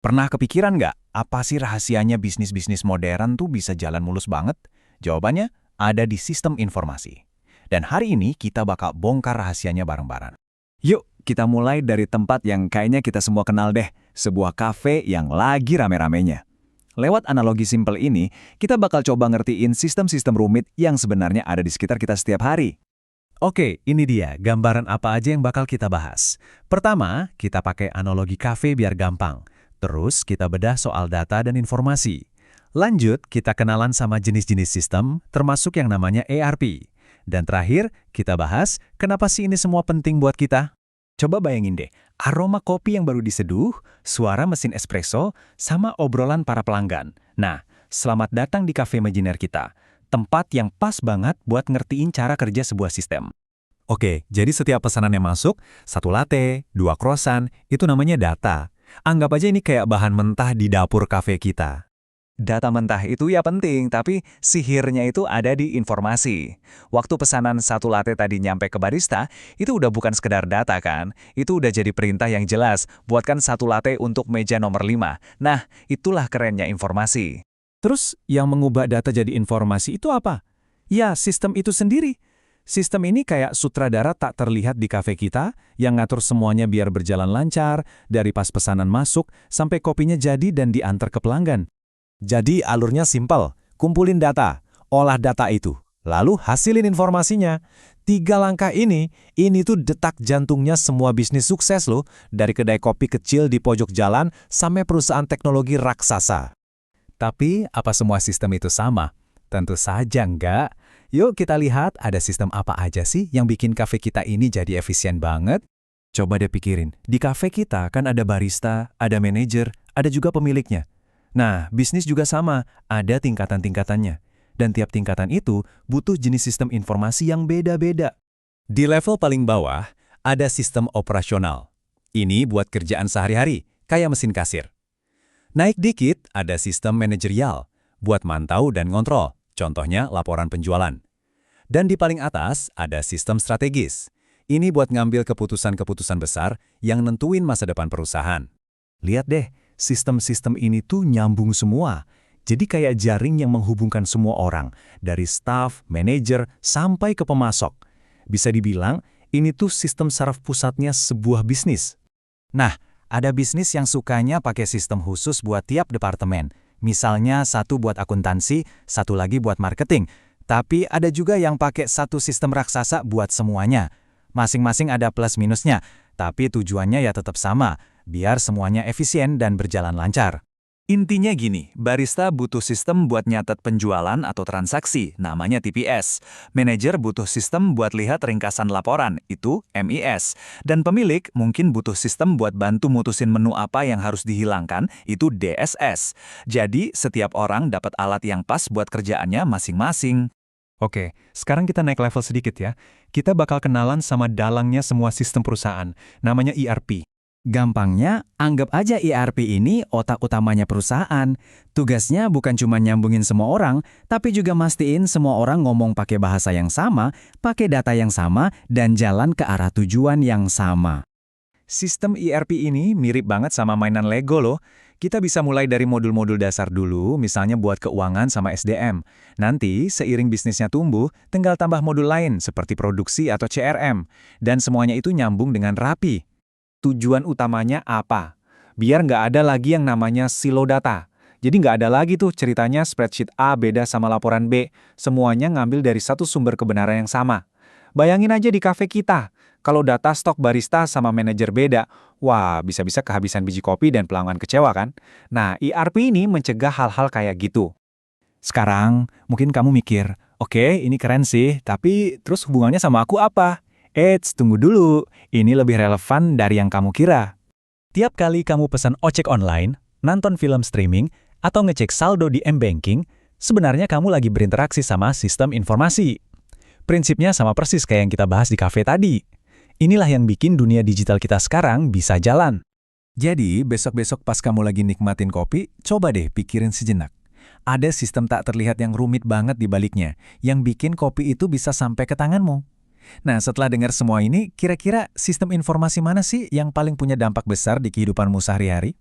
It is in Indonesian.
Pernah kepikiran nggak, apa sih rahasianya bisnis-bisnis modern tuh bisa jalan mulus banget? Jawabannya ada di sistem informasi. Dan hari ini kita bakal bongkar rahasianya bareng-bareng. Yuk, kita mulai dari tempat yang kayaknya kita semua kenal deh, sebuah kafe yang lagi rame-ramenya. Lewat analogi simpel ini, kita bakal coba ngertiin sistem-sistem rumit yang sebenarnya ada di sekitar kita setiap hari. Oke, ini dia gambaran apa aja yang bakal kita bahas. Pertama, kita pakai analogi kafe biar gampang. Terus, kita bedah soal data dan informasi. Lanjut, kita kenalan sama jenis-jenis sistem, termasuk yang namanya ERP. Dan terakhir, kita bahas kenapa sih ini semua penting buat kita. Coba bayangin deh, aroma kopi yang baru diseduh, suara mesin espresso, sama obrolan para pelanggan. Nah, selamat datang di Cafe Imaginer kita. Tempat yang pas banget buat ngertiin cara kerja sebuah sistem. Oke, jadi setiap pesanan yang masuk, 1 latte, 2 croissant, itu namanya data. Anggap aja ini kayak bahan mentah di dapur kafe kita. Data mentah itu ya penting, tapi sihirnya itu ada di informasi. Waktu pesanan 1 latte tadi nyampe ke barista, itu udah bukan sekedar data kan? Itu udah jadi perintah yang jelas, buatkan 1 latte untuk meja nomor 5. Nah, itulah kerennya informasi. Terus, yang mengubah data jadi informasi itu apa? Ya, sistem itu sendiri. Sistem ini kayak sutradara tak terlihat di kafe kita, yang ngatur semuanya biar berjalan lancar, dari pas pesanan masuk, sampai kopinya jadi dan diantar ke pelanggan. Jadi alurnya simpel, kumpulin data, olah data itu, lalu hasilin informasinya. 3 langkah ini tuh detak jantungnya semua bisnis sukses loh, dari kedai kopi kecil di pojok jalan sampai perusahaan teknologi raksasa. Tapi, apa semua sistem itu sama? Tentu saja enggak. Yuk kita lihat ada sistem apa aja sih yang bikin kafe kita ini jadi efisien banget. Coba deh pikirin, di kafe kita kan ada barista, ada manajer, ada juga pemiliknya. Nah, bisnis juga sama, ada tingkatan-tingkatannya. Dan tiap tingkatan itu butuh jenis sistem informasi yang beda-beda. Di level paling bawah, ada sistem operasional. Ini buat kerjaan sehari-hari, kayak mesin kasir. Naik dikit, ada sistem manajerial, buat mantau dan ngontrol, contohnya laporan penjualan. Dan di paling atas, ada sistem strategis. Ini buat ngambil keputusan-keputusan besar yang nentuin masa depan perusahaan. Lihat deh, sistem-sistem ini tuh nyambung semua. Jadi kayak jaring yang menghubungkan semua orang, dari staf, manajer, sampai ke pemasok. Bisa dibilang, ini tuh sistem saraf pusatnya sebuah bisnis. Nah, ada bisnis yang sukanya pakai sistem khusus buat tiap departemen. Misalnya satu buat akuntansi, satu lagi buat marketing. Tapi ada juga yang pakai satu sistem raksasa buat semuanya. Masing-masing ada plus minusnya, tapi tujuannya ya tetap sama, biar semuanya efisien dan berjalan lancar. Intinya gini, barista butuh sistem buat nyatet penjualan atau transaksi, namanya TPS. Manajer butuh sistem buat lihat ringkasan laporan, itu MIS. Dan pemilik mungkin butuh sistem buat bantu mutusin menu apa yang harus dihilangkan, itu DSS. Jadi, setiap orang dapat alat yang pas buat kerjaannya masing-masing. Oke, sekarang kita naik level sedikit ya. Kita bakal kenalan sama dalangnya semua sistem perusahaan, namanya ERP. Gampangnya, anggap aja ERP ini otak utamanya perusahaan. Tugasnya bukan cuma nyambungin semua orang, tapi juga mastiin semua orang ngomong pakai bahasa yang sama, pakai data yang sama, dan jalan ke arah tujuan yang sama. Sistem ERP ini mirip banget sama mainan Lego loh. Kita bisa mulai dari modul-modul dasar dulu, misalnya buat keuangan sama SDM. Nanti, seiring bisnisnya tumbuh, tinggal tambah modul lain seperti produksi atau CRM. Dan semuanya itu nyambung dengan rapi. Tujuan utamanya apa? Biar nggak ada lagi yang namanya silo data. Jadi nggak ada lagi tuh ceritanya spreadsheet A beda sama laporan B. Semuanya ngambil dari satu sumber kebenaran yang sama. Bayangin aja di kafe kita, kalau data stok barista sama manajer beda, wah bisa-bisa kehabisan biji kopi dan pelanggan kecewa kan? Nah, ERP ini mencegah hal-hal kayak gitu. Sekarang, mungkin kamu mikir, oke, ini keren sih, tapi terus hubungannya sama aku apa? Eits, tunggu dulu. Ini lebih relevan dari yang kamu kira. Tiap kali kamu pesan ojek online, nonton film streaming, atau ngecek saldo di M-Banking, sebenarnya kamu lagi berinteraksi sama sistem informasi. Prinsipnya sama persis kayak yang kita bahas di kafe tadi. Inilah yang bikin dunia digital kita sekarang bisa jalan. Jadi, besok-besok pas kamu lagi nikmatin kopi, coba deh pikirin sejenak. Ada sistem tak terlihat yang rumit banget di baliknya, yang bikin kopi itu bisa sampai ke tanganmu. Nah, setelah dengar semua ini, kira-kira sistem informasi mana sih yang paling punya dampak besar di kehidupanmu sehari-hari?